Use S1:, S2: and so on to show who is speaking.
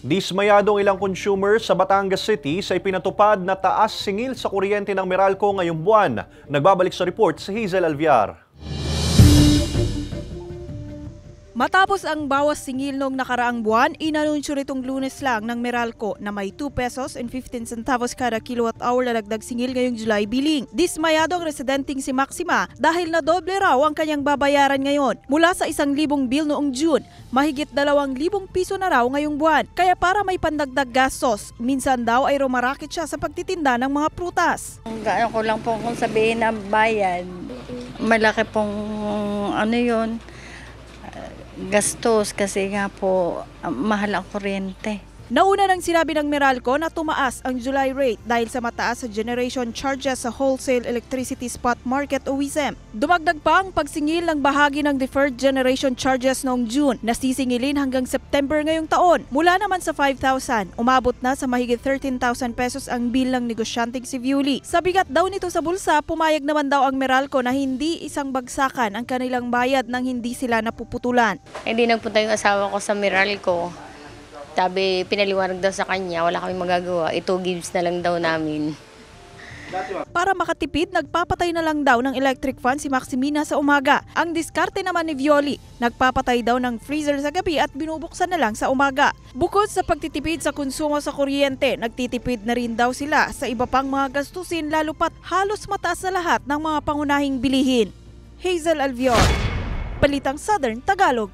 S1: Dismayado ang ilang consumer sa Batangas City sa ipinatupad na taas singil sa kuryente ng Meralco ngayong buwan. Nagbabalik sa report si Hazel Alviar.
S2: Matapos ang bawas singil noong nakaraang buwan, inanunsyo nitong Lunes lang ng Meralco na may 2 pesos and 15 centavos kada kilowatt-hour na dagdag singil ngayong July billing. Dismayado ang residenteng si Maxima dahil na doble raw ang kanyang babayaran ngayon. Mula sa 1,000 bill noong June, mahigit 2,000 piso na raw ngayong buwan. Kaya para may pandagdag gastos, minsan daw ay rumarakit siya sa pagtitinda ng mga prutas.
S3: Gaano ko lang po kung sabihin na bayad, malaki pong gastos kasi nga po mahal ang kuryente.
S2: Nauna nang sinabi ng Meralco na tumaas ang July rate dahil sa mataas sa generation charges sa Wholesale Electricity Spot Market o WISM. Dumagdag pa ang pagsingil ng bahagi ng deferred generation charges noong June na sisingilin hanggang September ngayong taon. Mula naman sa 5,000, umabot na sa mahigit 13,000 pesos ang bill ng negosyanteng si Viuli. Sa bigat daw nito sa bulsa, pumayag naman daw ang Meralco na hindi isang bagsakan ang kanilang bayad nang hindi sila napuputulan.
S4: Hindi nagpunta yung asawa ko sa Meralco. Sabi, pinaliwanag daw sa kanya, wala kami magagawa, ito gives na lang daw namin.
S2: Para makatipid, nagpapatay na lang daw ng electric fan si Maximina sa umaga. Ang diskarte naman ni Violi, nagpapatay daw ng freezer sa gabi at binubuksan na lang sa umaga. Bukod sa pagtitipid sa konsumo sa kuryente, nagtitipid na rin daw sila sa iba pang mga gastusin lalo pat halos mataas na lahat ng mga pangunahing bilihin. Hazel Alviar, Balitang Southern Tagalog.